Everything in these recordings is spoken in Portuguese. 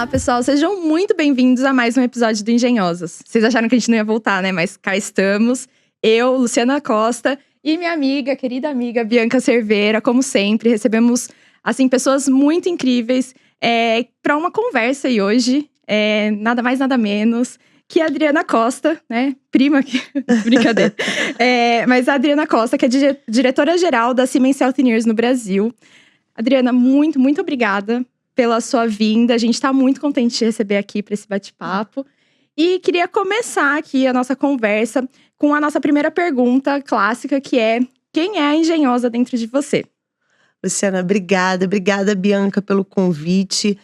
Olá, pessoal. Sejam muito bem-vindos a mais um episódio do Engenhosas. Vocês acharam que a gente não ia voltar, né? Mas cá estamos. Eu, Luciana Costa, e minha amiga, querida amiga, Bianca Cerveira. Como sempre, recebemos, assim, pessoas muito incríveis para uma conversa. E hoje, nada mais, nada menos que a Adriana Costa, né? Prima aqui, brincadeira. Mas a Adriana Costa, que é diretora-geral da Siemens Healthineers no Brasil. Adriana, muito, muito obrigada pela sua vinda. A gente está muito contente de te receber aqui para esse bate-papo. E queria começar aqui a nossa conversa com a nossa primeira pergunta clássica, que é: quem é a engenhosa dentro de você? Luciana, obrigada. Obrigada, Bianca, pelo convite.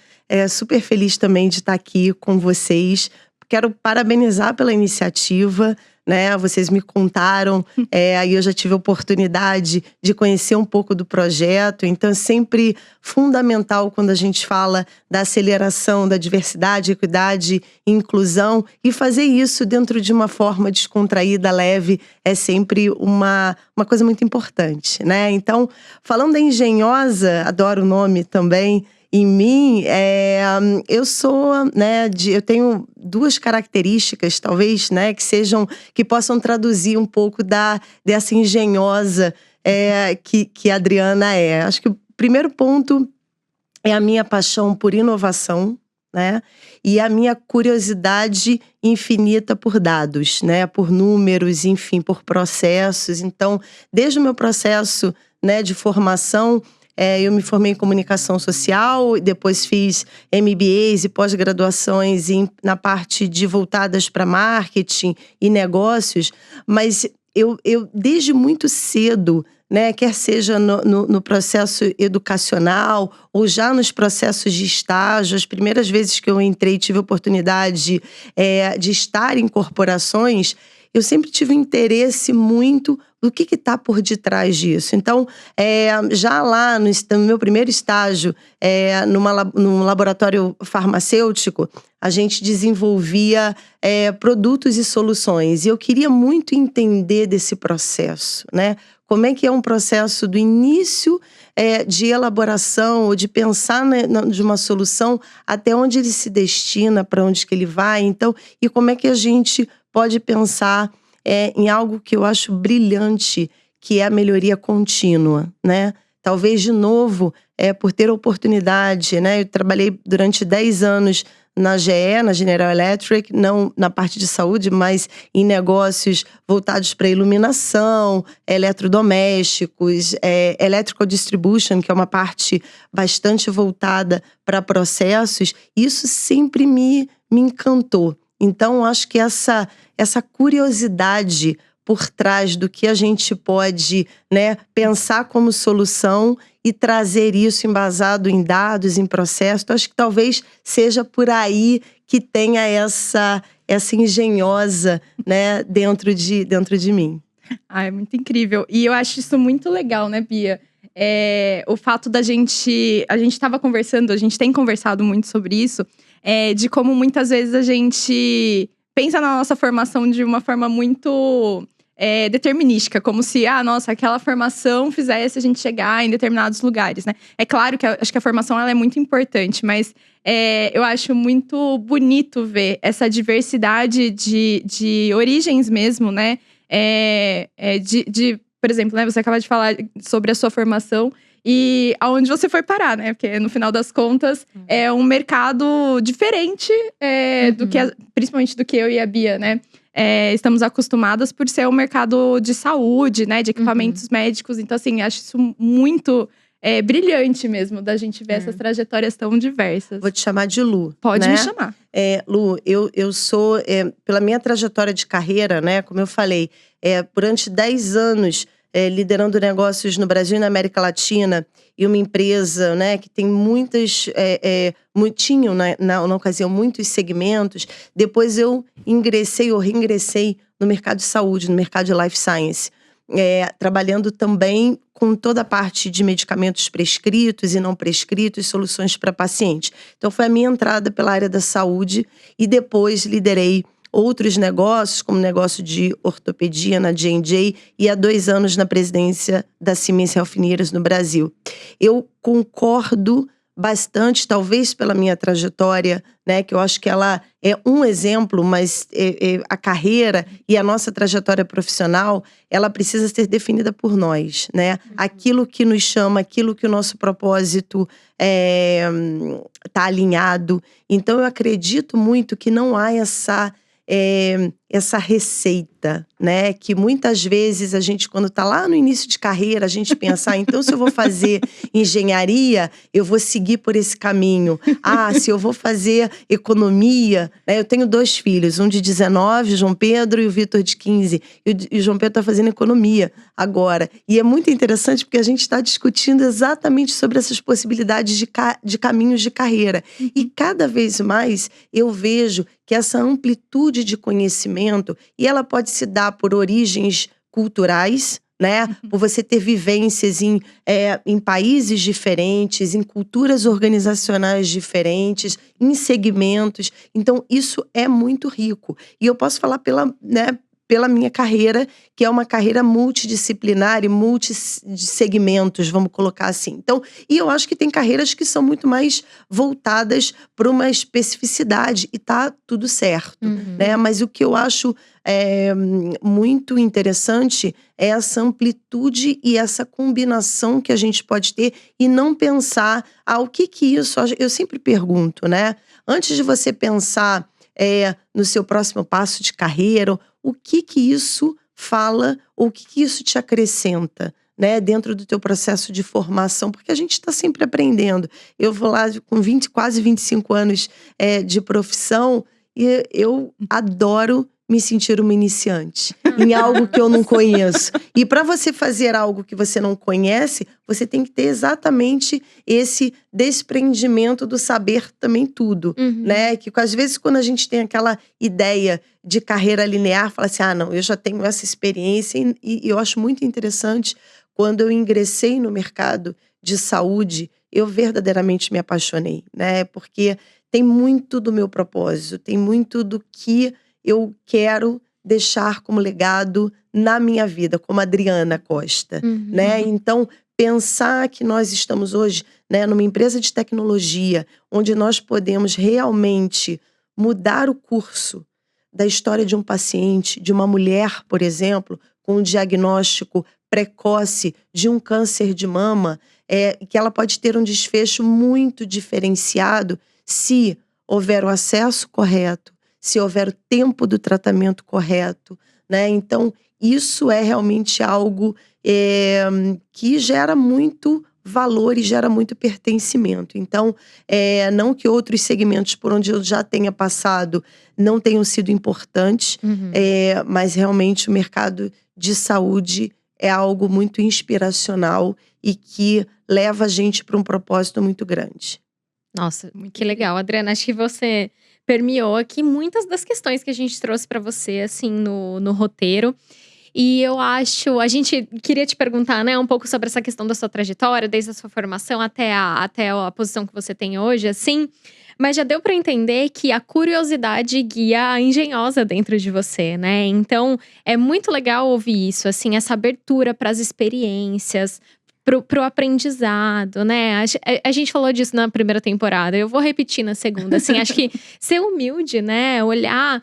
Super feliz também de estar aqui com vocês. Quero parabenizar pela iniciativa, né? Vocês me contaram, aí eu já tive a oportunidade de conhecer um pouco do projeto. Então é sempre fundamental quando a gente fala da aceleração da diversidade, equidade e inclusão. E fazer isso dentro de uma forma descontraída, leve, é sempre uma coisa muito importante, né? Então, falando da engenhosa, adoro o nome também. Em mim, eu sou, né, eu tenho duas características, talvez, né, que possam traduzir um pouco dessa engenhosa que a Adriana é. Acho que o primeiro ponto é a minha paixão por inovação, né, e a minha curiosidade infinita por dados, né, por números, enfim, por processos. Então, desde o meu processo, né, de formação, eu me formei em comunicação social, depois fiz MBAs e pós-graduações na parte de voltadas para marketing e negócios, mas eu desde muito cedo, né, quer seja no processo educacional ou já nos processos de estágio, as primeiras vezes que eu entrei tive a oportunidade de estar em corporações, eu sempre tive um interesse muito do que está por detrás disso. Então, já lá no meu primeiro estágio, num laboratório farmacêutico, a gente desenvolvia produtos e soluções. E eu queria muito entender desse processo, né? Como é que é um processo do início de elaboração ou de pensar de uma solução até onde ele se destina, para onde que ele vai. Então, e como é que a gente pode pensar em algo que eu acho brilhante, que é a melhoria contínua, né? Talvez, de novo, por ter oportunidade, né? Eu trabalhei durante 10 anos na GE, na General Electric, não na parte de saúde, mas em negócios voltados para iluminação, eletrodomésticos, electrical distribution, que é uma parte bastante voltada para processos. Isso sempre me encantou. Então, acho que essa curiosidade por trás do que a gente pode, né, pensar como solução e trazer isso embasado em dados, em processos, então, acho que talvez seja por aí que tenha essa engenhosa, né, dentro de mim. É muito incrível. E eu acho isso muito legal, né, Bia? O fato da gente... A gente estava conversando, a gente tem conversado muito sobre isso, de como muitas vezes a gente pensa na nossa formação de uma forma muito determinística, como se, nossa, aquela formação fizesse a gente chegar em determinados lugares, né? É claro que acho que a formação ela é muito importante, mas eu acho muito bonito ver essa diversidade de origens mesmo, né? Por exemplo, né, você acaba de falar sobre a sua formação e aonde você foi parar, né? Porque no final das contas é um mercado diferente do que principalmente do que eu e a Bia, né? Estamos acostumadas por ser um mercado de saúde, né? De equipamentos médicos. Então, assim, acho isso muito brilhante mesmo, da gente ver essas trajetórias tão diversas. Vou te chamar de Lu. Pode né? me chamar. Lu, eu sou, pela minha trajetória de carreira, né? Como eu falei, durante 10 anos liderando negócios no Brasil e na América Latina, e uma empresa, né, que tem tinham na ocasião muitos segmentos. Depois eu reingressei no mercado de saúde, no mercado de life science, trabalhando também com toda a parte de medicamentos prescritos e não prescritos, soluções para paciente. Então foi a minha entrada pela área da saúde, e depois liderei outros negócios, como negócio de ortopedia na J&J, e há 2 anos na presidência da Siemens Healthineers no Brasil. Eu concordo bastante, talvez pela minha trajetória, né, que eu acho que ela é um exemplo, mas a carreira e a nossa trajetória profissional, ela precisa ser definida por nós, né? Aquilo que nos chama, aquilo que o nosso propósito tá alinhado. Então eu acredito muito que não há essa receita, né? Que muitas vezes a gente, quando tá lá no início de carreira, a gente pensa, então se eu vou fazer engenharia, eu vou seguir por esse caminho. Se eu vou fazer economia, né? Eu tenho 2 filhos, um de 19, João Pedro, e o Vitor de 15. E o João Pedro tá fazendo economia agora. E é muito interessante porque a gente está discutindo exatamente sobre essas possibilidades de caminhos de carreira. E cada vez mais eu vejo que essa amplitude de conhecimento, e ela pode se dar por origens culturais, né? Por você ter vivências em países diferentes, em culturas organizacionais diferentes, em segmentos. Então, isso é muito rico. E eu posso falar pela minha carreira, que é uma carreira multidisciplinar e multissegmentos, vamos colocar assim. Então, e eu acho que tem carreiras que são muito mais voltadas para uma especificidade, e tá tudo certo, né? Mas o que eu acho muito interessante é essa amplitude e essa combinação que a gente pode ter, e não pensar, o que isso... Eu sempre pergunto, né? Antes de você pensar no seu próximo passo de carreira, o que isso fala, ou o que isso te acrescenta, né, dentro do teu processo de formação, porque a gente está sempre aprendendo. Eu vou lá com quase 25 anos de profissão, e eu adoro me sentir uma iniciante em algo que eu não conheço. E para você fazer algo que você não conhece, você tem que ter exatamente esse desprendimento do saber também tudo, né? Que às vezes quando a gente tem aquela ideia de carreira linear, fala assim, não, eu já tenho essa experiência. E eu acho muito interessante, quando eu ingressei no mercado de saúde, eu verdadeiramente me apaixonei, né? Porque tem muito do meu propósito, tem muito do que eu quero deixar como legado na minha vida, como Adriana Costa, né? Então, pensar que nós estamos hoje, né, numa empresa de tecnologia, onde nós podemos realmente mudar o curso da história de um paciente, de uma mulher, por exemplo, com um diagnóstico precoce de um câncer de mama, que ela pode ter um desfecho muito diferenciado se houver o acesso correto, se houver o tempo do tratamento correto, né? Então, isso é realmente algo que gera muito valor e gera muito pertencimento. Então, não que outros segmentos por onde eu já tenha passado não tenham sido importantes, mas realmente o mercado de saúde é algo muito inspiracional e que leva a gente para um propósito muito grande. Nossa, que legal, Adriana. Acho que você permeou aqui muitas das questões que a gente trouxe para você, assim, no roteiro. E eu acho, a gente queria te perguntar, né, um pouco sobre essa questão da sua trajetória, desde a sua formação até a posição que você tem hoje, assim. Mas já deu para entender que a curiosidade guia a engenhosa dentro de você, né? Então, é muito legal ouvir isso, assim, essa abertura para as experiências, pro aprendizado, né? A gente falou disso na primeira temporada, eu vou repetir na segunda, assim, acho que ser humilde, né? Olhar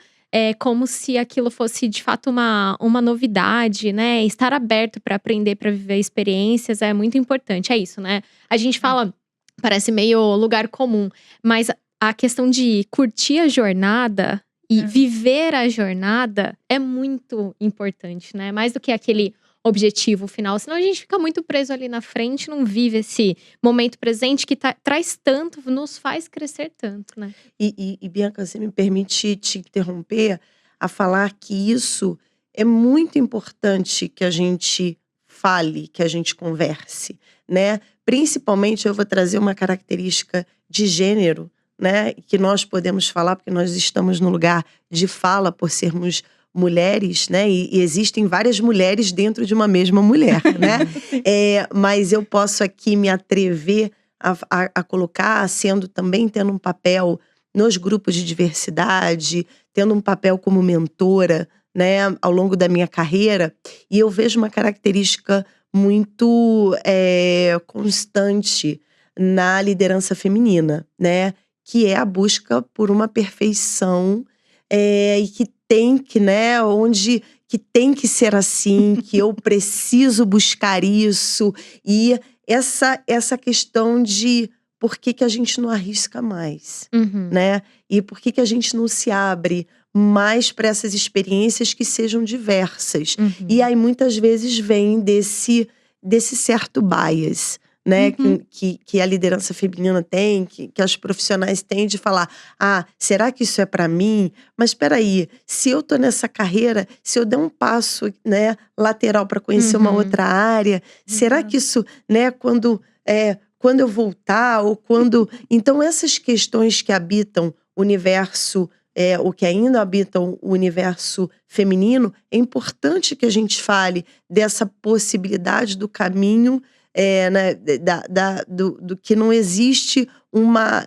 como se aquilo fosse de fato uma novidade, né? Estar aberto para aprender, para viver experiências é muito importante, é isso, né? A gente fala, parece meio lugar comum, mas a questão de curtir a jornada e viver a jornada é muito importante, né? Mais do que aquele objetivo final, senão a gente fica muito preso ali na frente, não vive esse momento presente que traz tanto, nos faz crescer tanto, né? E Bianca, você me permite te interromper a falar que isso é muito importante que a gente fale, que a gente converse, né? Principalmente eu vou trazer uma característica de gênero, né? Que nós podemos falar, porque nós estamos no lugar de fala por sermos mulheres, né? E existem várias mulheres dentro de uma mesma mulher, né? Mas eu posso aqui me atrever a colocar, tendo um papel nos grupos de diversidade, tendo um papel como mentora, né? Ao longo da minha carreira. E eu vejo uma característica muito constante na liderança feminina, né? Que é a busca por uma perfeição e que tem que, né? Onde que tem que ser assim, que eu preciso buscar isso. E essa questão de por que a gente não arrisca mais, Uhum. né? E por que a gente não se abre mais para essas experiências que sejam diversas. Uhum. E aí muitas vezes vem desse certo bias, né? Uhum. Que a liderança feminina tem, que as profissionais têm de falar: será que isso é para mim? Mas espera aí, se eu tô nessa carreira, se eu der um passo, né, lateral para conhecer uma outra área, será que isso, né, quando eu voltar ou quando… Então essas questões que habitam o universo, ou que ainda habitam o universo feminino, é importante que a gente fale dessa possibilidade do caminho, né, do que não existe uma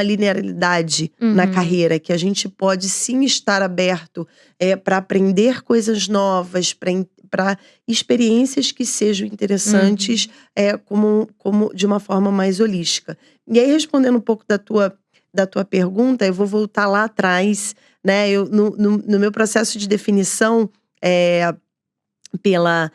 linearidade na carreira, que a gente pode sim estar aberto para aprender coisas novas, para experiências que sejam interessantes, como de uma forma mais holística. E aí, respondendo um pouco da tua pergunta, eu vou voltar lá atrás, né? Eu, no meu processo de definição pela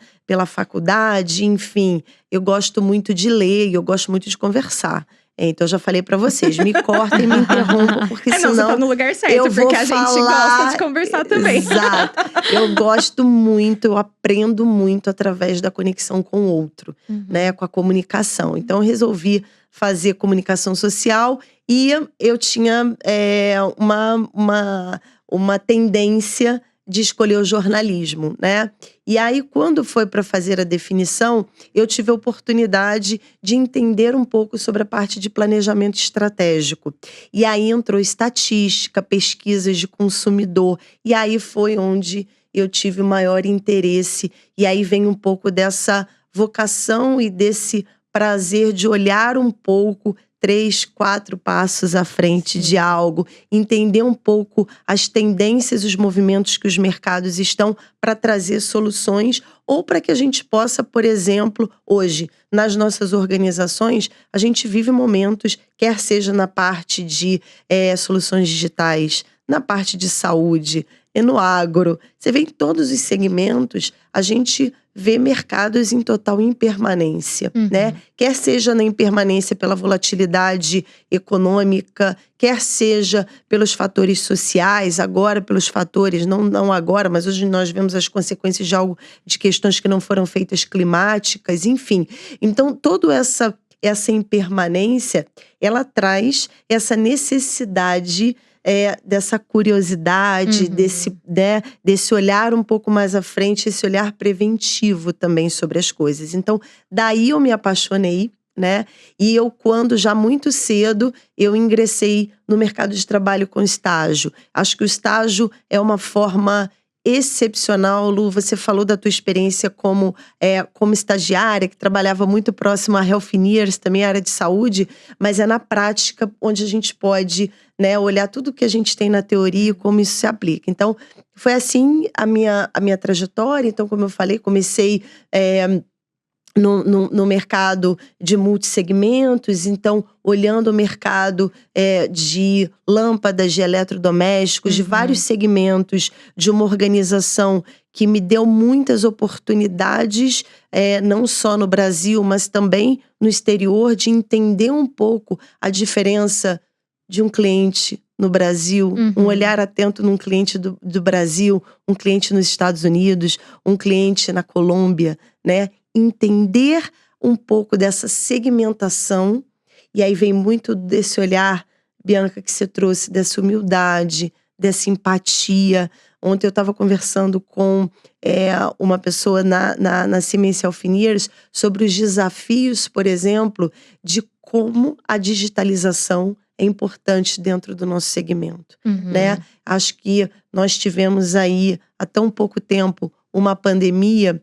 faculdade, enfim, eu gosto muito de ler e eu gosto muito de conversar. Então, eu já falei pra vocês, me cortem e me interrompam, porque Não, senão você tá no lugar certo, eu vou porque a gente gosta de conversar também. Exato. Eu gosto muito, eu aprendo muito através da conexão com o outro, né? Com a comunicação. Então, eu resolvi fazer comunicação social e eu tinha uma tendência de escolher o jornalismo, né? E aí, quando foi para fazer a definição, eu tive a oportunidade de entender um pouco sobre a parte de planejamento estratégico. E aí entrou estatística, pesquisas de consumidor. E aí foi onde eu tive o maior interesse. E aí vem um pouco dessa vocação e desse prazer de olhar um pouco 3, 4 passos à frente de algo, entender um pouco as tendências, os movimentos que os mercados estão para trazer soluções ou para que a gente possa, por exemplo, hoje, nas nossas organizações, a gente vive momentos, quer seja na parte de soluções digitais, na parte de saúde, e no agro, você vê em todos os segmentos, a gente vê mercados em total impermanência, né? Quer seja na impermanência pela volatilidade econômica, quer seja pelos fatores sociais, agora pelos fatores, não agora, mas hoje nós vemos as consequências de questões que não foram feitas climáticas, enfim. Então, toda essa impermanência, ela traz essa necessidade dessa curiosidade, desse olhar um pouco mais à frente, esse olhar preventivo também sobre as coisas. Então, daí eu me apaixonei, né? E eu, quando já muito cedo, eu ingressei no mercado de trabalho com estágio. Acho que o estágio é uma forma excepcional. Lu, você falou da tua experiência como estagiária, que trabalhava muito próximo a Healthineers, também a área de saúde, mas é na prática onde a gente pode, né, olhar tudo que a gente tem na teoria e como isso se aplica. Então, foi assim a minha trajetória. Então, como eu falei, comecei no mercado de multissegmentos, então olhando o mercado de lâmpadas, de eletrodomésticos, de vários segmentos, de uma organização que me deu muitas oportunidades, não só no Brasil, mas também no exterior, de entender um pouco a diferença de um cliente no Brasil, um olhar atento num cliente do Brasil, um cliente nos Estados Unidos, um cliente na Colômbia, né? Entender um pouco dessa segmentação, e aí vem muito desse olhar, Bianca, que você trouxe, dessa humildade, dessa empatia. Ontem eu estava conversando com uma pessoa na Siemens Healthineers sobre os desafios, por exemplo, de como a digitalização é importante dentro do nosso segmento, né? Acho que nós tivemos aí, há tão pouco tempo, uma pandemia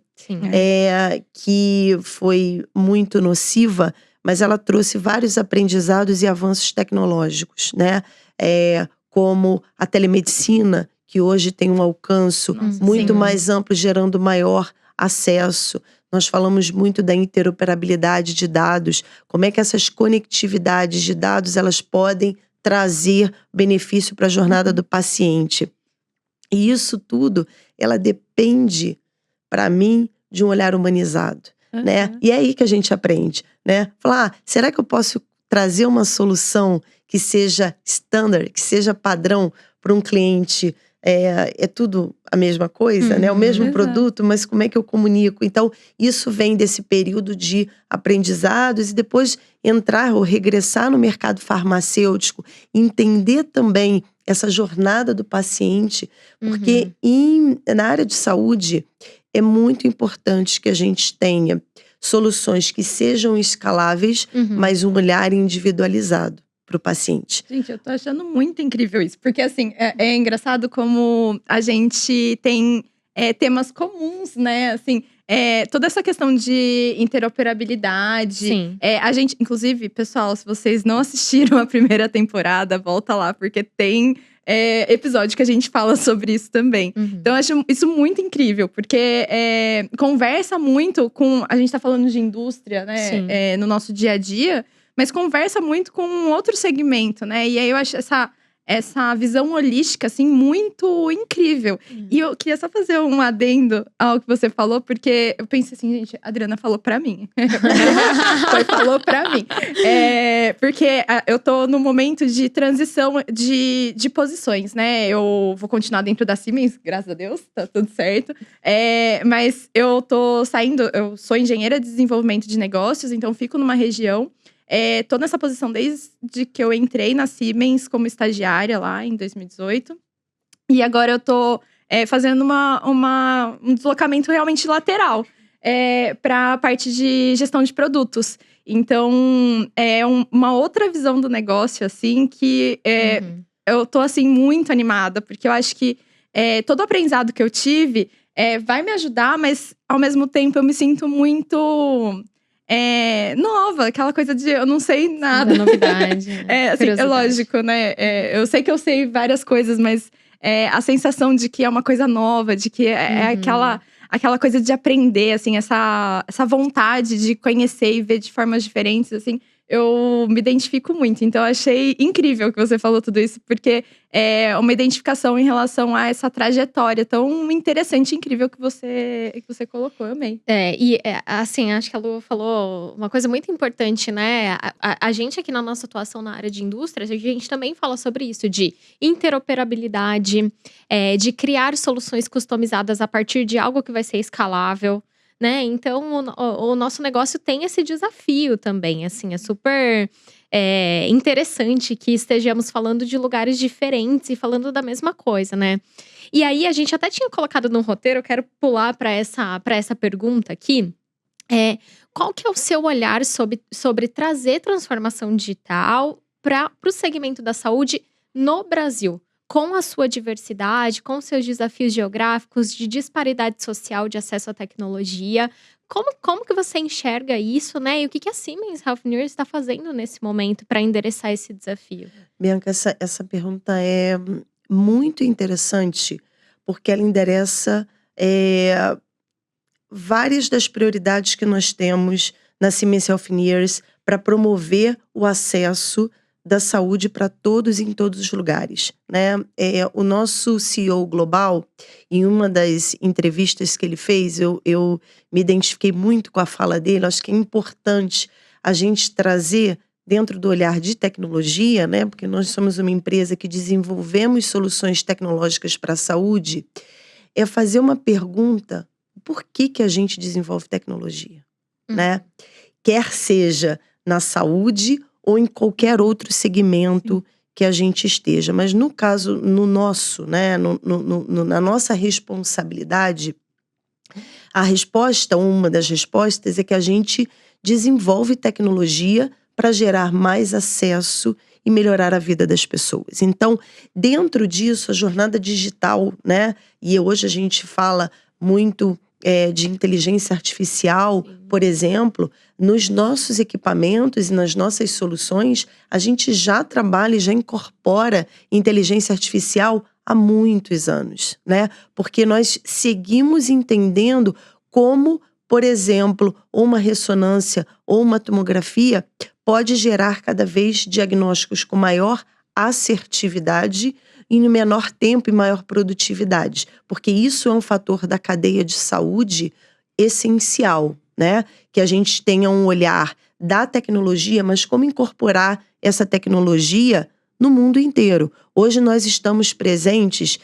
que foi muito nociva, mas ela trouxe vários aprendizados e avanços tecnológicos, né? Como a telemedicina, que hoje tem um alcance muito mais amplo, gerando maior acesso. nós falamos muito da interoperabilidade de dados, como é que essas conectividades de dados elas podem trazer benefício para a jornada do paciente. E isso tudo, ela depende, para mim, de um olhar humanizado, né? E é aí que a gente aprende, né? Falar, será que eu posso trazer uma solução que seja standard, que seja padrão para um cliente? É tudo a mesma coisa, né? O mesmo produto, mas como é que eu comunico? Então, isso vem desse período de aprendizados e depois entrar ou regressar no mercado farmacêutico, entender também essa jornada do paciente, porque na área de saúde é muito importante que a gente tenha soluções que sejam escaláveis, mas um olhar individualizado para o paciente. Gente, eu tô achando muito incrível isso. Porque, assim, é engraçado como a gente tem temas comuns, né? Assim, toda essa questão de interoperabilidade. Sim. A gente, inclusive, pessoal, se vocês não assistiram a primeira temporada, volta lá, porque tem episódio que a gente fala sobre isso também. Então, eu acho isso muito incrível, porque conversa muito com… A gente tá falando de indústria, né? No nosso dia a dia. Mas conversa muito com um outro segmento, né? E aí eu acho essa visão holística, assim, muito incrível. E eu queria só fazer um adendo ao que você falou, porque eu pensei assim, gente, a Adriana falou pra mim. Falou pra mim. Porque eu tô no momento de transição de posições, né? Eu vou continuar dentro da Siemens, graças a Deus, tá tudo certo. Mas eu tô saindo, eu sou engenheira de desenvolvimento de negócios, então fico numa região. Tô nessa posição desde que eu entrei na Siemens como estagiária lá em 2018. E agora eu tô fazendo um deslocamento realmente lateral para a parte de gestão de produtos. Então, uma outra visão do negócio, assim, que eu tô, assim, muito animada. Porque eu acho que todo o aprendizado que eu tive vai me ajudar, mas, ao mesmo tempo, eu me sinto muito… nova, aquela coisa de eu não sei nada. Da novidade. Assim, é lógico, né? Eu sei que eu sei várias coisas, mas a sensação de que é uma coisa nova, de que aquela coisa de aprender, assim, essa vontade de conhecer e ver de formas diferentes, assim, eu me identifico muito. Então, eu achei incrível que você falou tudo isso, porque é uma identificação em relação a essa trajetória tão interessante e incrível que você colocou. Eu amei. Assim, acho que a Lu falou uma coisa muito importante, né? A gente aqui na nossa atuação na área de indústria, a gente também fala sobre isso, de interoperabilidade, de criar soluções customizadas a partir de algo que vai ser escalável. Né? Então, o nosso negócio tem esse desafio também, assim, é super interessante que estejamos falando de lugares diferentes e falando da mesma coisa, né? E aí, a gente até tinha colocado no roteiro, eu quero pular para essa pergunta aqui. Qual que é o seu olhar sobre trazer transformação digital para o segmento da saúde no Brasil? Com a sua diversidade, com seus desafios geográficos, de disparidade social, de acesso à tecnologia. Como que você enxerga isso, né? E o que a Siemens Healthineers está fazendo nesse momento para endereçar esse desafio? Bianca, essa pergunta é muito interessante, porque ela endereça várias das prioridades que nós temos na Siemens Healthineers para promover o acesso da saúde para todos em todos os lugares, né? O nosso CEO global, em uma das entrevistas que ele fez, eu me identifiquei muito com a fala dele. Acho que é importante a gente trazer dentro do olhar de tecnologia, né? Porque nós somos uma empresa que desenvolvemos soluções tecnológicas para a saúde, fazer uma pergunta: por que a gente desenvolve tecnologia, né? Quer seja na saúde ou em qualquer outro segmento que a gente esteja. Mas no caso, no nosso, né, na nossa responsabilidade, uma das respostas é que a gente desenvolve tecnologia para gerar mais acesso e melhorar a vida das pessoas. Então, dentro disso, a jornada digital, né, e hoje a gente fala muito de inteligência artificial, por exemplo, nos nossos equipamentos e nas nossas soluções, a gente já trabalha e já incorpora inteligência artificial há muitos anos, né? Porque nós seguimos entendendo como por exemplo, ou uma ressonância ou uma tomografia, pode gerar cada vez diagnósticos com maior assertividade e no menor tempo e maior produtividade, porque isso é um fator da cadeia de saúde essencial, né? Que a gente tenha um olhar da tecnologia, mas como incorporar essa tecnologia no mundo inteiro. Hoje nós estamos presentes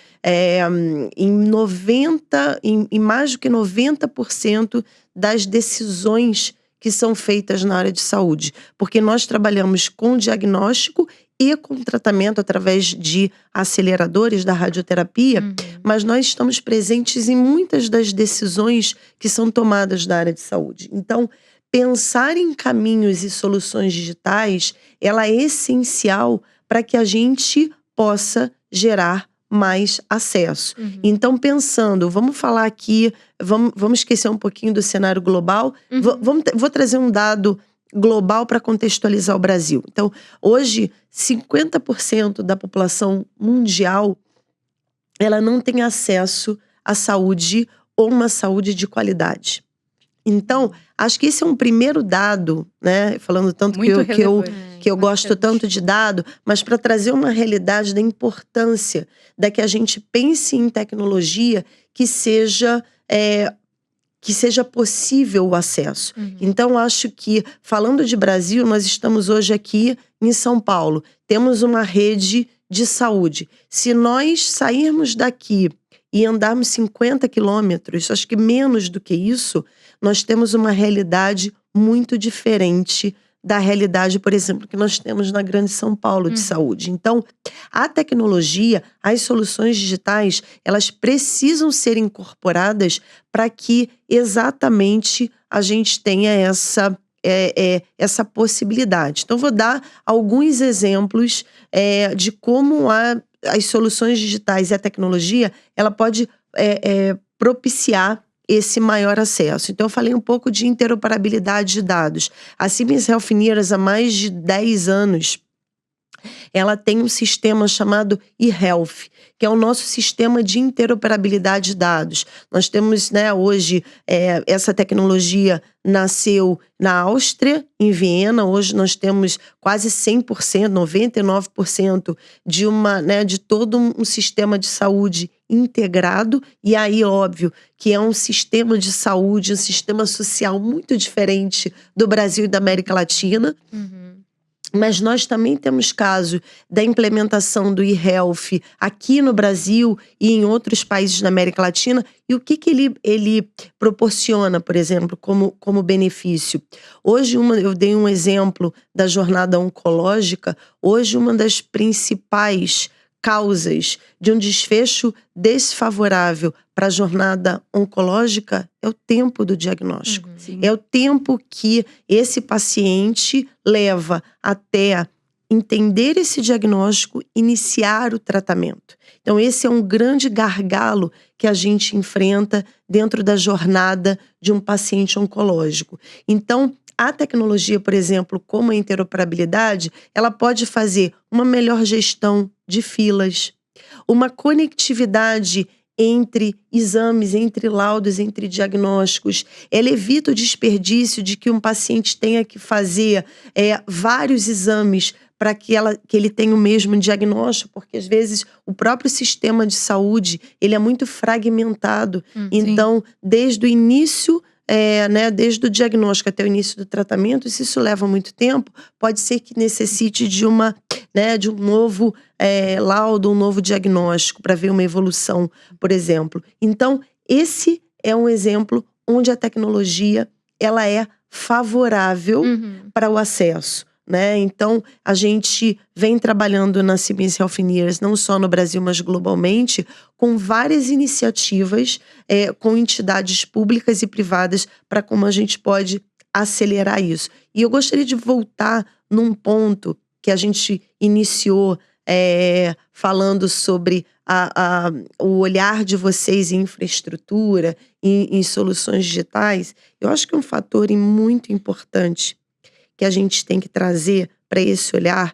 em mais do que 90% das decisões que são feitas na área de saúde, porque nós trabalhamos com diagnóstico e com tratamento através de aceleradores da radioterapia, mas nós estamos presentes em muitas das decisões que são tomadas da área de saúde. Então, pensar em caminhos e soluções digitais, ela é essencial para que a gente possa gerar mais acesso. Então, pensando, vamos falar aqui, vamos esquecer um pouquinho do cenário global, vou trazer um dado global para contextualizar o Brasil. Então, hoje, 50% da população mundial, ela não tem acesso à saúde ou uma saúde de qualidade. Então, acho que esse é um primeiro dado, né? Falando tanto que eu gosto tanto de dado, mas para trazer uma realidade da importância da que a gente pense em tecnologia que seja possível o acesso. Então, acho que, falando de Brasil, nós estamos hoje aqui em São Paulo. Temos uma rede de saúde. Se nós sairmos daqui e andarmos 50 quilômetros, acho que menos do que isso, nós temos uma realidade muito diferente da realidade, por exemplo, que nós temos na Grande São Paulo de saúde. Então, a tecnologia, as soluções digitais, elas precisam ser incorporadas para que exatamente a gente tenha essa possibilidade. Então, vou dar alguns exemplos de como as soluções digitais e a tecnologia, ela pode propiciar esse maior acesso. Então, eu falei um pouco de interoperabilidade de dados. A Siemens Healthineers, há mais de 10 anos, ela tem um sistema chamado eHealth, que é o nosso sistema de interoperabilidade de dados. Nós temos, né, hoje, essa tecnologia nasceu na Áustria, em Viena. Hoje nós temos quase 100%, 99% de todo um sistema de saúde integrado. E aí, óbvio, que é um sistema de saúde, um sistema social muito diferente do Brasil e da América Latina. Mas nós também temos caso da implementação do eHealth aqui no Brasil e em outros países da América Latina. E o que ele proporciona, por exemplo, como benefício? Hoje, eu dei um exemplo da jornada oncológica. Hoje, uma das principais causas de um desfecho desfavorável para a jornada oncológica é o tempo do diagnóstico. É o tempo que esse paciente leva até entender esse diagnóstico, iniciar o tratamento. Então, esse é um grande gargalo que a gente enfrenta dentro da jornada de um paciente oncológico. Então, a tecnologia, por exemplo, como a interoperabilidade, ela pode fazer uma melhor gestão de filas, uma conectividade entre exames, entre laudos, entre diagnósticos. Ela evita o desperdício de que um paciente tenha que fazer vários exames para que ele tenha o mesmo diagnóstico, porque às vezes o próprio sistema de saúde ele é muito fragmentado. Então, desde o início, desde o diagnóstico até o início do tratamento, se isso leva muito tempo, pode ser que necessite de um novo laudo, um novo diagnóstico para ver uma evolução, por exemplo. Então, esse é um exemplo onde a tecnologia ela é favorável para o acesso. Então, a gente vem trabalhando na Siemens Healthineers, não só no Brasil, mas globalmente, com várias iniciativas, com entidades públicas e privadas, para como a gente pode acelerar isso. E eu gostaria de voltar num ponto que a gente iniciou falando sobre o olhar de vocês em infraestrutura, em soluções digitais. Eu acho que um fator muito importante que a gente tem que trazer para esse olhar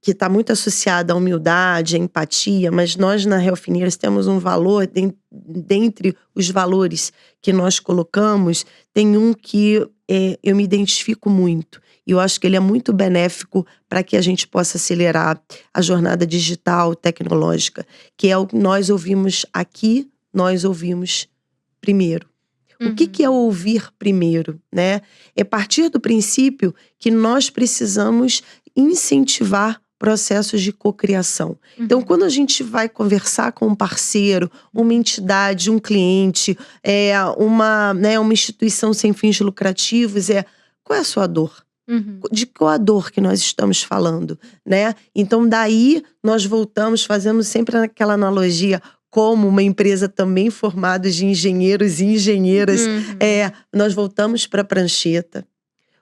que está muito associada à humildade, à empatia, mas nós na Healthineers temos um valor, dentre os valores que nós colocamos, tem um que eu me identifico muito. E eu acho que ele é muito benéfico para que a gente possa acelerar a jornada digital, tecnológica, que é o que nós ouvimos aqui, nós ouvimos primeiro. O que é ouvir primeiro, né? É partir do princípio que nós precisamos incentivar processos de cocriação. Então, quando a gente vai conversar com um parceiro, uma entidade, um cliente, uma instituição sem fins lucrativos, qual é a sua dor? De qual a dor que nós estamos falando, né? Então, daí nós voltamos, fazemos sempre aquela analogia, como uma empresa também formada de engenheiros e engenheiras, nós voltamos para a prancheta,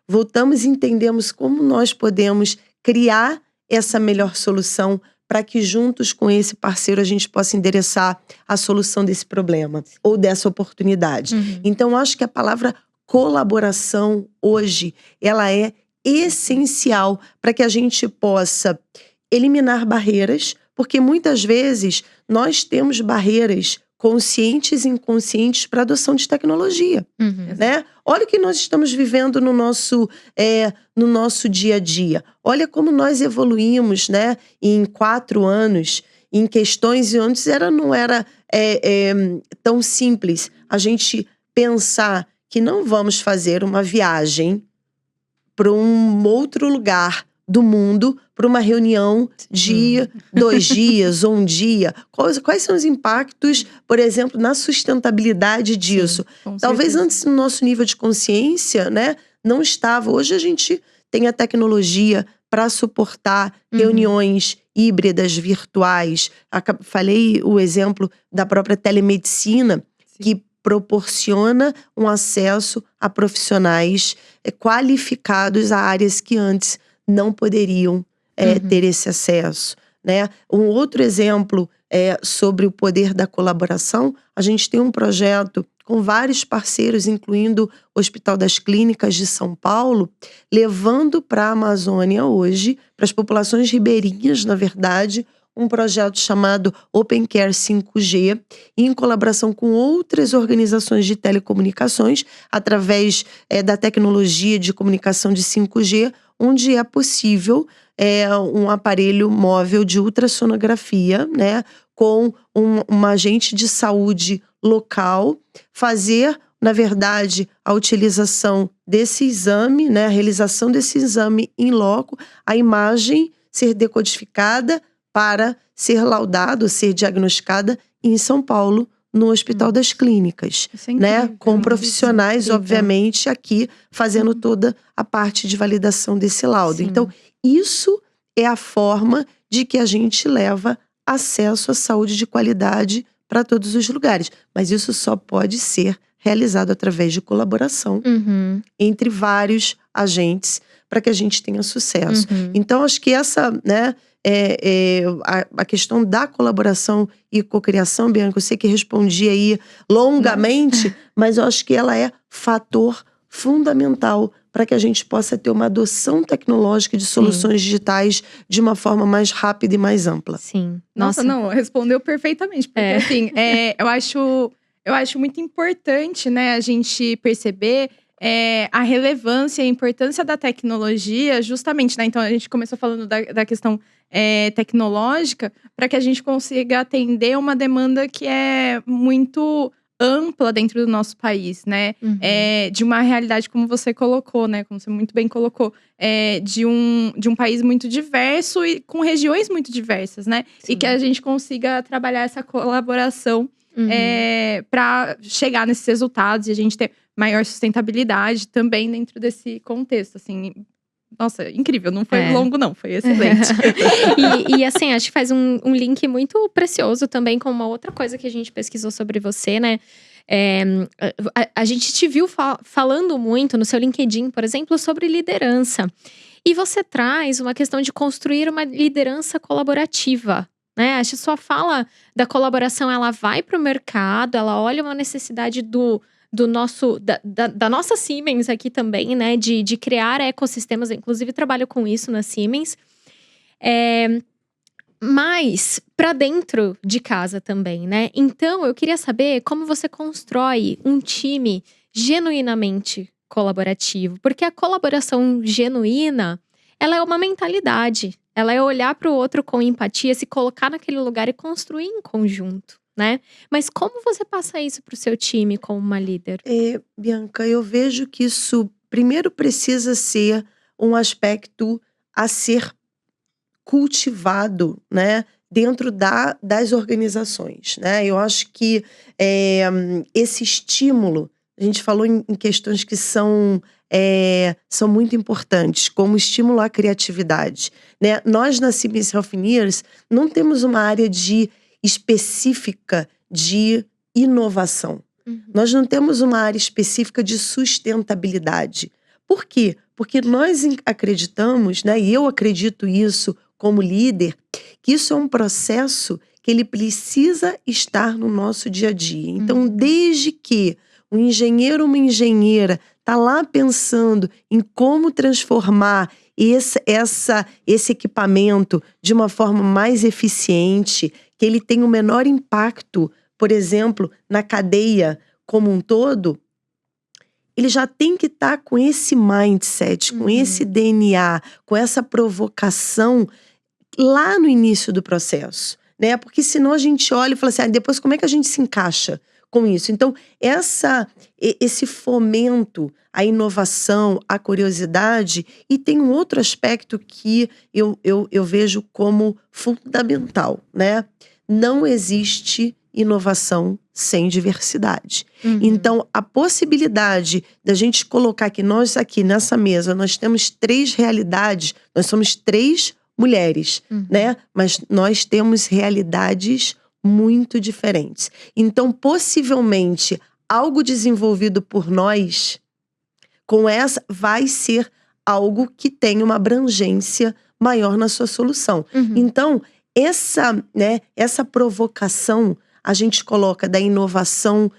voltamos e entendemos como nós podemos criar essa melhor solução para que juntos com esse parceiro a gente possa endereçar a solução desse problema ou dessa oportunidade. Então, acho que a palavra colaboração hoje, ela é essencial para que a gente possa eliminar barreiras, porque muitas vezes nós temos barreiras conscientes e inconscientes para a adoção de tecnologia, né? Olha o que nós estamos vivendo no nosso dia a dia. Olha como nós evoluímos, né? Em 4 anos, em questões onde não era tão simples a gente pensar que não vamos fazer uma viagem para um outro lugar do mundo, para uma reunião de 2 dias ou 1 dia. Quais são os impactos, por exemplo, na sustentabilidade disso? Talvez antes no nosso nível de consciência, né, não estava. Hoje a gente tem a tecnologia para suportar reuniões híbridas, virtuais. Falei o exemplo da própria telemedicina, que proporciona um acesso a profissionais qualificados a áreas que antes não poderiam ter esse acesso, né? Um outro exemplo sobre o poder da colaboração, a gente tem um projeto com vários parceiros, incluindo o Hospital das Clínicas de São Paulo, levando para a Amazônia hoje, para as populações ribeirinhas, na verdade, um projeto chamado Open Care 5G, em colaboração com outras organizações de telecomunicações, através da tecnologia de comunicação de 5G, onde é possível um aparelho móvel de ultrassonografia, né, com um agente de saúde local, fazer, na verdade, a utilização desse exame, né, a realização desse exame em loco, a imagem ser decodificada para ser laudado, ser diagnosticada em São Paulo, no Hospital das Clínicas, né? Com profissionais, obviamente, aqui fazendo toda a parte de validação desse laudo. Então, isso é a forma de que a gente leva acesso à saúde de qualidade para todos os lugares. Mas isso só pode ser realizado através de colaboração entre vários agentes para que a gente tenha sucesso. Então, acho que essa, né, a questão da colaboração e cocriação, Bianca, eu sei que respondi aí longamente, mas eu acho que ela é fator fundamental para que a gente possa ter uma adoção tecnológica de soluções digitais de uma forma mais rápida e mais ampla. Nossa, não, respondeu perfeitamente. Porque assim, eu acho muito importante, né, a gente perceber a relevância e a importância da tecnologia, justamente, né? Então, a gente começou falando da questão tecnológica, para que a gente consiga atender uma demanda que é muito ampla dentro do nosso país, né? De uma realidade, como você colocou, né? Como você muito bem colocou, de um país muito diverso e com regiões muito diversas, né? E que a gente consiga trabalhar essa colaboração para chegar nesses resultados e a gente ter maior sustentabilidade também dentro desse contexto, assim. Nossa, incrível, não foi longo não, foi excelente. e assim, acho que faz um link muito precioso também com uma outra coisa que a gente pesquisou sobre você, né? A gente te viu falando muito no seu LinkedIn, por exemplo, sobre liderança. E você traz uma questão de construir uma liderança colaborativa, né? Acho que sua fala da colaboração, ela vai para o mercado, ela olha uma necessidade da nossa Siemens aqui também, né? De criar ecossistemas, inclusive trabalho com isso na Siemens. Mas para dentro de casa também, né? Então, eu queria saber como você constrói um time genuinamente colaborativo. Porque a colaboração genuína, ela é uma mentalidade. Ela é olhar para o outro com empatia, se colocar naquele lugar e construir em conjunto, né? Mas como você passa isso para o seu time como uma líder? Bianca, eu vejo que isso primeiro precisa ser um aspecto a ser cultivado, né, dentro das organizações, né? Eu acho que esse estímulo, a gente falou em questões que são muito importantes, como estímulo à criatividade, né? Nós na Siemens Healthineers não temos uma área específica de inovação. Nós não temos uma área específica de sustentabilidade. Por quê? Porque nós acreditamos, né, e eu acredito isso como líder, que isso é um processo que ele precisa estar no nosso dia a dia. Então, desde que um engenheiro ou uma engenheira está lá pensando em como transformar esse equipamento de uma forma mais eficiente, que ele tenha o menor impacto, por exemplo, na cadeia como um todo, ele já tem que estar com esse mindset, com esse DNA, com essa provocação lá no início do processo, né? Porque senão a gente olha e fala assim, depois como é que a gente se encaixa com isso? Então, esse fomento à inovação, à curiosidade, e tem um outro aspecto que eu vejo como fundamental, né? Não existe inovação sem diversidade. Então, a possibilidade da gente colocar que nós aqui nessa mesa, nós temos 3 realidades, nós somos 3 mulheres, né? Mas nós temos realidades muito diferentes. Então, possivelmente, algo desenvolvido por nós, vai ser algo que tem uma abrangência maior na sua solução. Então, essa provocação, a gente coloca da inovação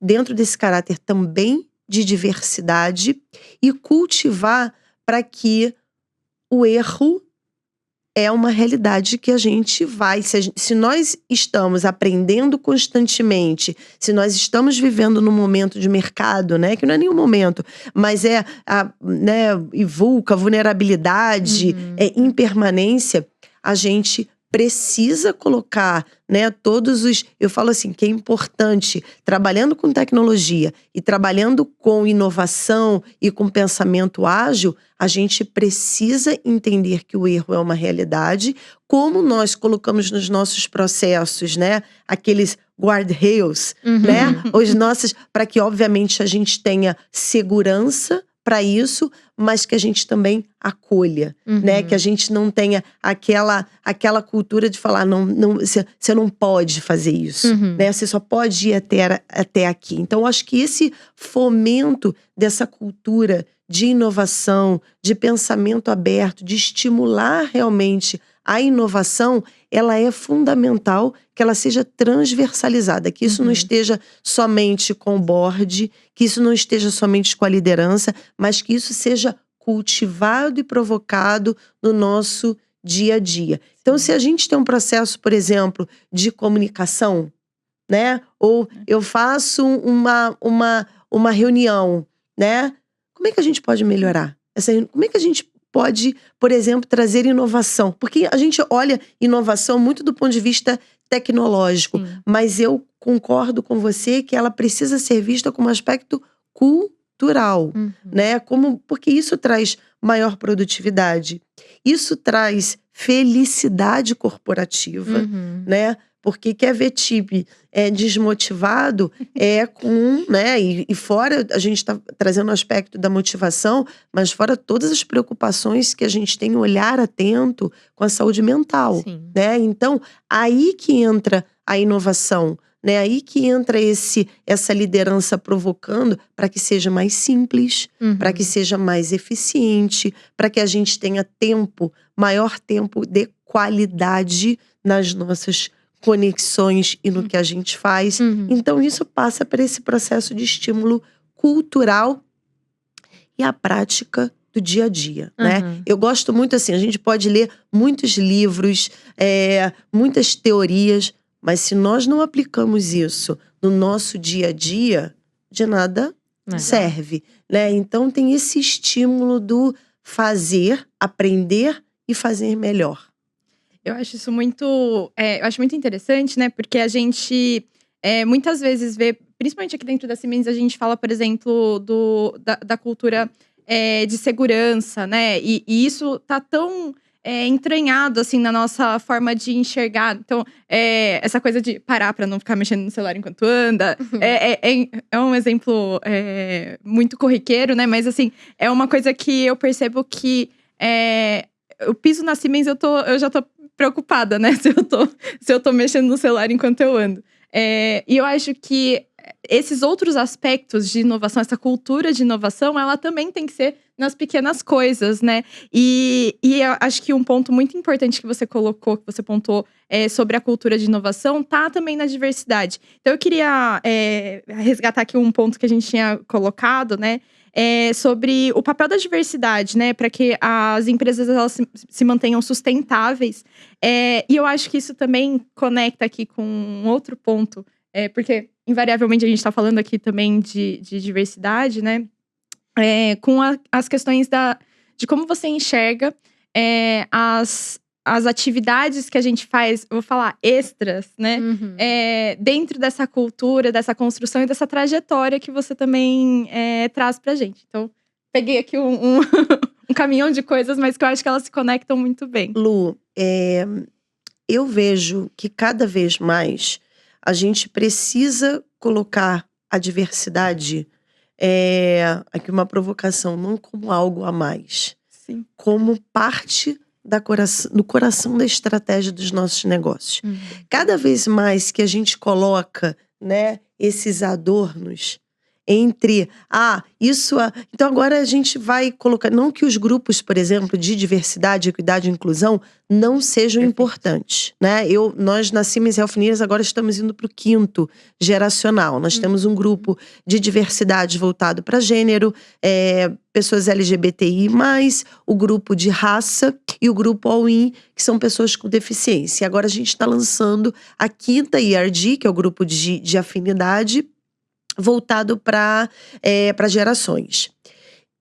dentro desse caráter também de diversidade e cultivar para que o erro é uma realidade que a gente vai. Se nós estamos aprendendo constantemente, se nós estamos vivendo num momento de mercado, né, que não é nenhum momento, mas vulnerabilidade, impermanência, a gente precisa colocar, né, eu falo assim, que é importante, trabalhando com tecnologia e trabalhando com inovação e com pensamento ágil, a gente precisa entender que o erro é uma realidade, como nós colocamos nos nossos processos, né, aqueles guardrails, né, para que obviamente a gente tenha segurança para isso, mas que a gente também acolha, né? Que a gente não tenha aquela cultura de falar, você não pode fazer isso, né? Você só pode ir até aqui. Então, eu acho que esse fomento dessa cultura de inovação, de pensamento aberto, de estimular realmente a inovação, ela é fundamental que ela seja transversalizada, que isso não esteja somente com o board, que isso não esteja somente com a liderança, mas que isso seja cultivado e provocado no nosso dia a dia. Então, se a gente tem um processo, por exemplo, de comunicação, né? Ou eu faço uma reunião, né? Como é que a gente pode melhorar? Como é que a gente pode, por exemplo, trazer inovação? Porque a gente olha inovação muito do ponto de vista tecnológico, mas eu concordo com você que ela precisa ser vista como um aspecto cultural, né? Porque isso traz maior produtividade, isso traz felicidade corporativa, né? Porque quer ver time desmotivado né? E fora, a gente está trazendo o aspecto da motivação, mas fora todas as preocupações que a gente tem, olhar atento com a saúde mental, né? Então, aí que entra a inovação, né? Aí que entra essa liderança provocando para que seja mais simples, para que seja mais eficiente, para que a gente tenha maior tempo de qualidade nas nossas conexões e no que a gente faz. Então, isso passa por esse processo de estímulo cultural e a prática do do dia a dia, né? Aham. Eu gosto muito assim, a gente pode ler muitos livros, muitas teorias, mas se nós não aplicamos isso no nosso dia a dia, de nada É. serve, né? Então tem esse estímulo do fazer, aprender e fazer melhor. Eu acho isso muito, eu acho muito interessante, né? Porque a gente muitas vezes vê, principalmente aqui dentro da Siemens, a gente fala, por exemplo, da cultura de segurança, né? E isso tá tão entranhado, assim, na nossa forma de enxergar. Então, essa coisa de parar pra não ficar mexendo no celular enquanto anda. É um exemplo muito corriqueiro, né? Mas, assim, é uma coisa que eu percebo que eu piso na Siemens, eu já tô preocupada, né? Se eu tô mexendo no celular enquanto eu ando. E eu acho que esses outros aspectos de inovação, essa cultura de inovação, ela também tem que ser nas pequenas coisas, né? E eu acho que um ponto muito importante que você colocou, que você pontuou sobre a cultura de inovação, tá também na diversidade. Então eu queria resgatar aqui um ponto que a gente tinha colocado, né? Sobre o papel da diversidade, né? Para que as empresas elas se mantenham sustentáveis. E eu acho que isso também conecta aqui com um outro ponto. Porque, invariavelmente, a gente está falando aqui também de diversidade, né? Com as questões de como você enxerga as atividades que a gente faz, eu vou falar, extras, né? Uhum. Dentro dessa cultura, dessa construção e dessa trajetória que você também traz pra gente. Então, peguei aqui um caminhão de coisas, mas que eu acho que elas se conectam muito bem. Lu, eu vejo que cada vez mais a gente precisa colocar a diversidade, aqui uma provocação, não como algo a mais, Sim. como parte do coração da estratégia dos nossos negócios. Uhum. Cada vez mais que a gente coloca, né, esses adornos entre então agora a gente vai colocar, não que os grupos, por exemplo, de diversidade, equidade e inclusão não sejam Perfeito. importantes, né? Nós na Siemens Healthineers agora estamos indo para o 5º geracional. Nós temos um grupo de diversidade voltado para gênero, pessoas LGBTI+, o grupo de raça e o grupo All-in, que são pessoas com deficiência. E agora a gente está lançando a 5ª ERG, que é o grupo de afinidade, voltado para gerações.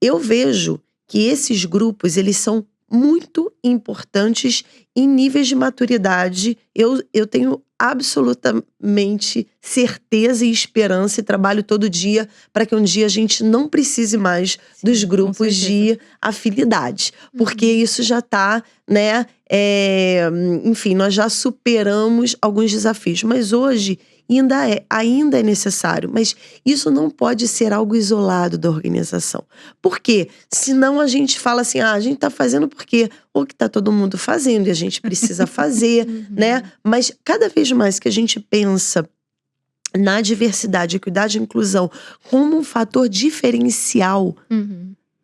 Eu vejo que esses grupos, eles são muito importantes em níveis de maturidade. Eu tenho absolutamente certeza e esperança e trabalho todo dia para que um dia a gente não precise mais dos grupos de afinidade. Porque isso já está, né? Enfim, nós já superamos alguns desafios. Mas hoje ainda é necessário, mas isso não pode ser algo isolado da organização. Por quê? Senão a gente fala assim, a gente tá fazendo porque ou que tá todo mundo fazendo e a gente precisa fazer, né? Mas cada vez mais que a gente pensa na diversidade, equidade e inclusão como um fator diferencial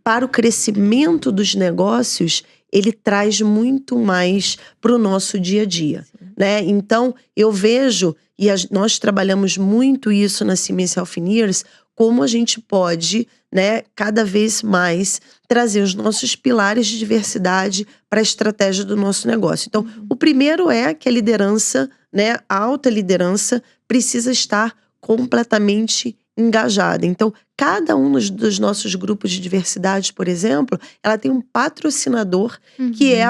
para o crescimento dos negócios, ele traz muito mais para o nosso dia a dia, né? Então, eu vejo, e nós trabalhamos muito isso na Siemens Healthineers, como a gente pode, né, cada vez mais trazer os nossos pilares de diversidade para a estratégia do nosso negócio. Então, o primeiro é que a liderança, né, a alta liderança precisa estar completamente engajada. Então, cada um dos nossos grupos de diversidade, por exemplo, ela tem um patrocinador que é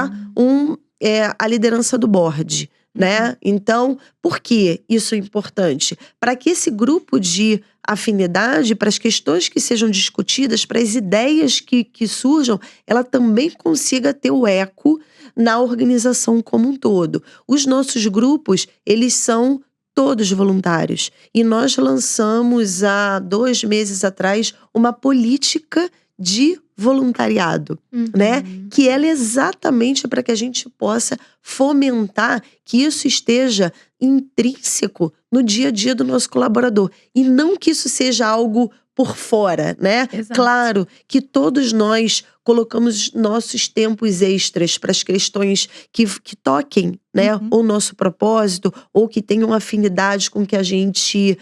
a liderança do board, né? Então, por que isso é importante? Para que esse grupo de afinidade, para as questões que sejam discutidas, para as ideias que surjam, ela também consiga ter o eco na organização como um todo. Os nossos grupos, eles são todos voluntários. E nós lançamos há 2 meses atrás uma política de voluntariado, né? Que ela é exatamente para que a gente possa fomentar que isso esteja intrínseco no dia a dia do nosso colaborador. E não que isso seja algo por fora, né? Exato. Claro que todos nós colocamos nossos tempos extras para as questões que toquem, né? O nosso propósito, ou que tenham afinidade com o que a gente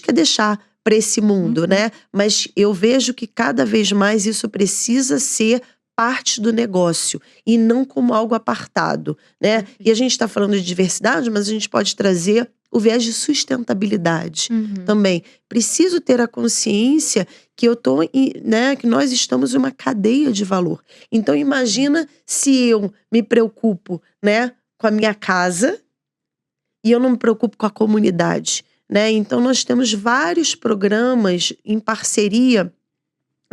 quer deixar para esse mundo, né? Mas eu vejo que cada vez mais isso precisa ser parte do negócio e não como algo apartado, né? E a gente está falando de diversidade, mas a gente pode trazer o viés de sustentabilidade também. Preciso ter a consciência que que nós estamos em uma cadeia de valor. Então imagina se eu me preocupo, né, com a minha casa e eu não me preocupo com a comunidade, né? Então nós temos vários programas em parceria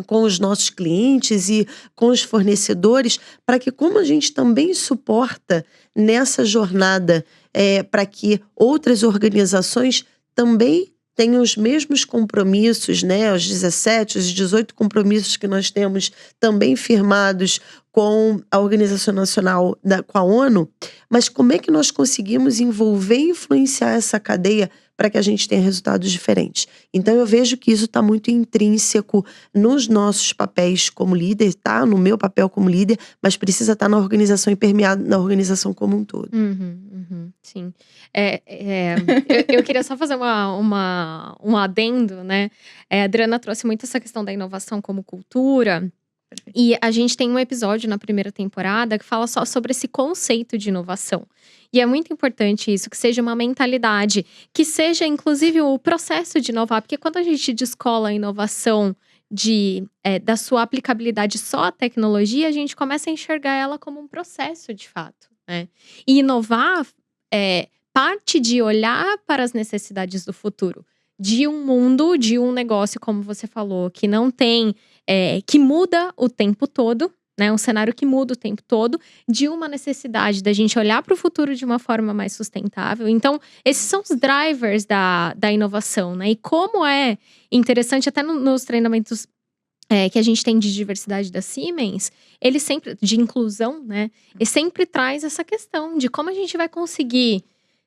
com os nossos clientes e com os fornecedores, para que, como a gente também suporta nessa jornada, para que outras organizações também tenham os mesmos compromissos, né? Os 17, os 18 compromissos que nós temos também firmados com a Organização Nacional, com a ONU, mas como é que nós conseguimos envolver e influenciar essa cadeia para que a gente tenha resultados diferentes? Então eu vejo que isso está muito intrínseco nos nossos papéis como líder, tá? No meu papel como líder, mas precisa estar na organização e permeado na organização como um todo. Sim. Eu queria só fazer um adendo, né? A Adriana trouxe muito essa questão da inovação como cultura. E a gente tem um episódio na primeira temporada que fala só sobre esse conceito de inovação. E é muito importante isso, que seja uma mentalidade, que seja inclusive o processo de inovar. Porque quando a gente descola a inovação da sua aplicabilidade só à tecnologia, a gente começa a enxergar ela como um processo de fato, né? E inovar parte de olhar para as necessidades do futuro. De um mundo, de um negócio, como você falou, que não tem… que muda o tempo todo, né? Um cenário que muda o tempo todo, de uma necessidade da gente olhar para o futuro de uma forma mais sustentável. Então, esses são os drivers da inovação, né? E como é interessante, até nos treinamentos que a gente tem de diversidade da Siemens, ele sempre, de inclusão, né? Ele sempre traz essa questão de como a gente vai conseguir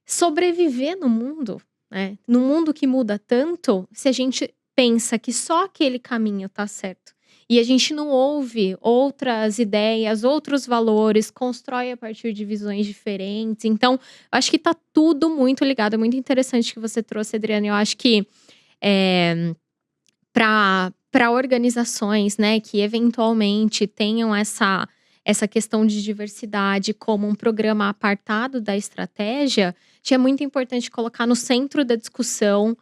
sobreviver no mundo, né? No mundo que muda tanto, se a gente pensa que só aquele caminho tá certo e a gente não ouve outras ideias, outros valores, constrói a partir de visões diferentes. Então, eu acho que tá tudo muito ligado. É muito interessante que você trouxe, Adriana. Eu acho que para organizações, né, que eventualmente tenham essa questão de diversidade como um programa apartado da estratégia, é muito importante colocar no centro da discussão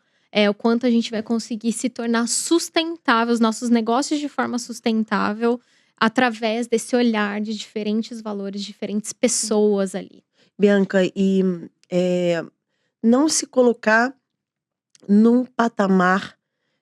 o quanto a gente vai conseguir se tornar sustentável, os nossos negócios de forma sustentável, através desse olhar de diferentes valores, diferentes pessoas ali. Bianca, e não se colocar num patamar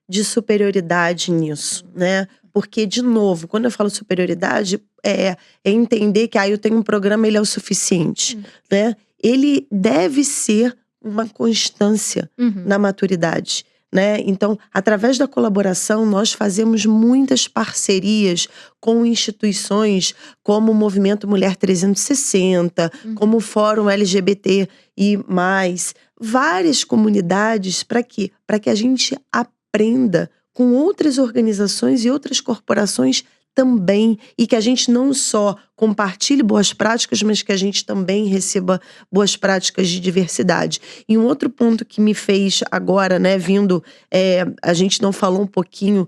de superioridade nisso, né? Porque, de novo, quando eu falo superioridade, é entender que eu tenho um programa, ele é o suficiente, né? Ele deve ser uma constância na maturidade, né? Então, através da colaboração, nós fazemos muitas parcerias com instituições como o Movimento Mulher 360, como o Fórum LGBT e mais, várias comunidades, para quê? Para que a gente aprenda com outras organizações e outras corporações também, e que a gente não só compartilhe boas práticas, mas que a gente também receba boas práticas de diversidade. E um outro ponto que me fez agora, né, vindo, a gente não falou um pouquinho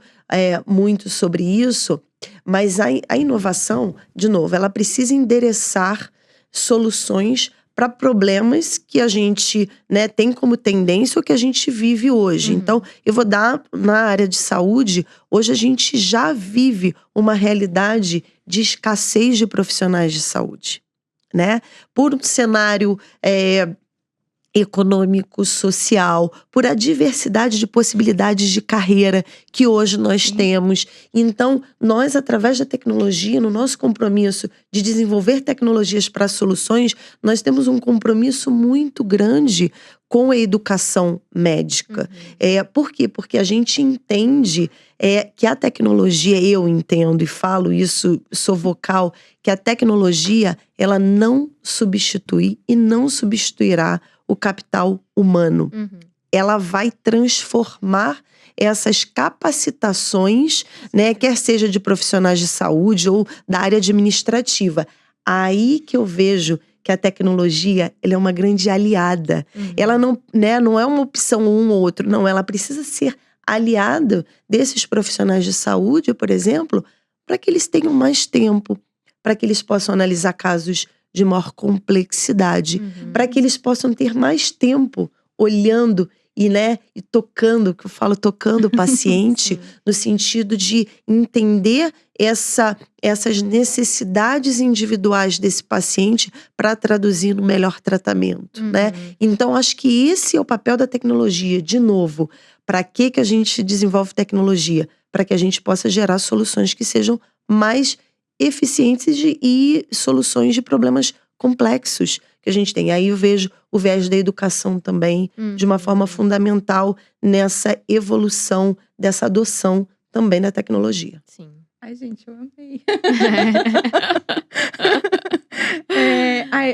muito sobre isso, mas a inovação, de novo, ela precisa endereçar soluções para problemas que a gente, né, tem como tendência ou que a gente vive hoje. Então, eu vou dar na área de saúde, hoje a gente já vive uma realidade de escassez de profissionais de saúde, né? Por um cenário econômico, social, por a diversidade de possibilidades de carreira que hoje nós temos. Então, nós, através da tecnologia, no nosso compromisso de desenvolver tecnologias para soluções, nós temos um compromisso muito grande com a educação médica. Por quê? Porque a gente entende que a tecnologia, eu entendo e falo isso, sou vocal, que a tecnologia, ela não substitui e não substituirá o capital humano. Ela vai transformar essas capacitações, né, quer seja de profissionais de saúde ou da área administrativa. Aí que eu vejo que a tecnologia, ela é uma grande aliada. Ela não, né, não é uma opção um ou outro, não, ela precisa ser aliado desses profissionais de saúde, por exemplo, para que eles tenham mais tempo, para que eles possam analisar casos de maior complexidade, para que eles possam ter mais tempo olhando e tocando, que eu falo tocando o paciente, no sentido de entender essas necessidades individuais desse paciente para traduzir no melhor tratamento, né? Então, acho que esse é o papel da tecnologia. De novo, para que a gente desenvolve tecnologia? Para que a gente possa gerar soluções que sejam mais eficientes e soluções de problemas complexos que a gente tem. Aí eu vejo o viés da educação também de uma forma fundamental nessa evolução, dessa adoção também da tecnologia. Sim. Ai, gente, eu amei.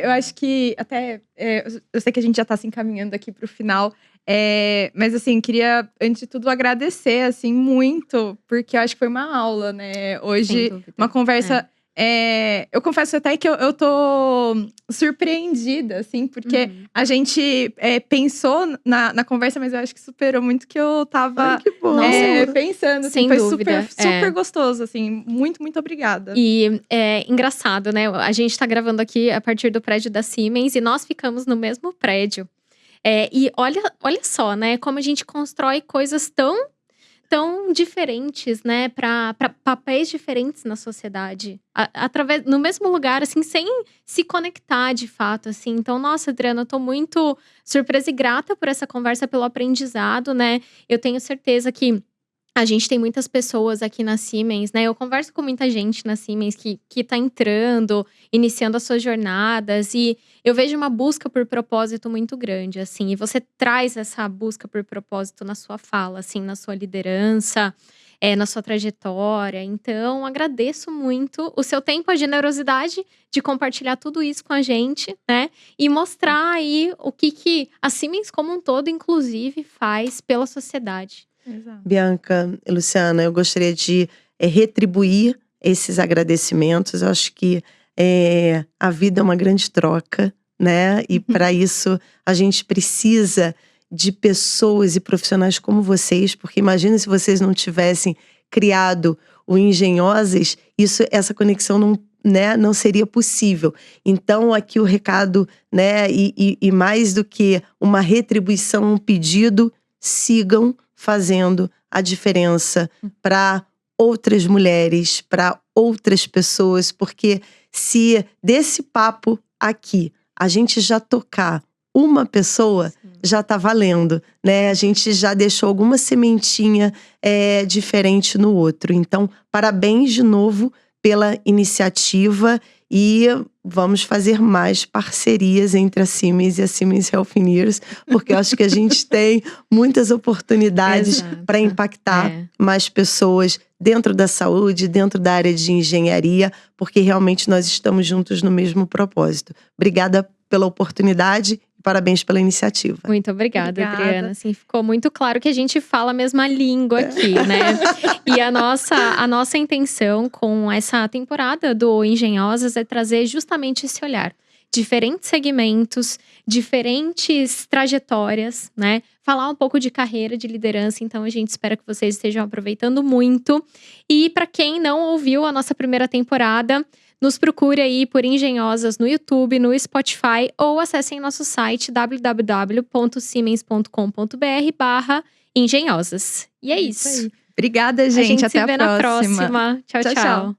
Eu acho que até… eu sei que a gente já tá se encaminhando aqui pro final. Mas assim, queria, antes de tudo, agradecer, assim, muito. Porque eu acho que foi uma aula, né? Hoje, uma conversa… eu confesso até que eu tô surpreendida, assim. Porque a gente pensou na conversa, mas eu acho que superou muito o que eu tava… Ai, que bom. pensando, assim. Sem Foi dúvida, super gostoso, assim. Muito, muito obrigada. E é engraçado, né? A gente tá gravando aqui a partir do prédio da Siemens. E nós ficamos no mesmo prédio. E olha só, né? Como a gente constrói coisas tão diferentes, né? Para papéis diferentes na sociedade. Através, no mesmo lugar, assim, sem se conectar de fato, assim. Então, nossa, Adriana, eu tô muito surpresa e grata por essa conversa, pelo aprendizado, né? Eu tenho certeza que a gente tem muitas pessoas aqui na Siemens, né? Eu converso com muita gente na Siemens que tá entrando, iniciando as suas jornadas. E eu vejo uma busca por propósito muito grande, assim. E você traz essa busca por propósito na sua fala, assim, na sua liderança, na sua trajetória. Então, agradeço muito o seu tempo, a generosidade de compartilhar tudo isso com a gente, né? E mostrar aí o que a Siemens como um todo, inclusive, faz pela sociedade. Exato. Bianca e Luciana, eu gostaria de retribuir esses agradecimentos. Eu acho que a vida é uma grande troca, né? E para isso a gente precisa de pessoas e profissionais como vocês, porque imagina se vocês não tivessem criado o Engenhosas, essa conexão não seria possível. Então aqui o recado, né? E mais do que uma retribuição, um pedido, sigam fazendo a diferença para outras mulheres, para outras pessoas, porque se desse papo aqui a gente já tocar uma pessoa, já tá valendo, né? A gente já deixou alguma sementinha diferente no outro. Então, parabéns de novo pela iniciativa e vamos fazer mais parcerias entre a Siemens e a Siemens Healthineers, porque eu acho que a gente tem muitas oportunidades para impactar mais pessoas dentro da saúde, dentro da área de engenharia, porque realmente nós estamos juntos no mesmo propósito. Obrigada pela oportunidade. Parabéns pela iniciativa. Muito obrigada, Adriana. Assim, ficou muito claro que a gente fala a mesma língua aqui, né? E a nossa intenção com essa temporada do Engenhosas é trazer justamente esse olhar. Diferentes segmentos, diferentes trajetórias, né? Falar um pouco de carreira, de liderança. Então, a gente espera que vocês estejam aproveitando muito. E para quem não ouviu a nossa primeira temporada, nos procure aí por Engenhosas no YouTube, no Spotify ou acessem nosso site www.siemens.com.br/engenhosas. E é isso. Obrigada, gente. A gente Até se vê a na próxima. próxima. Tchau, Tchau, tchau. tchau.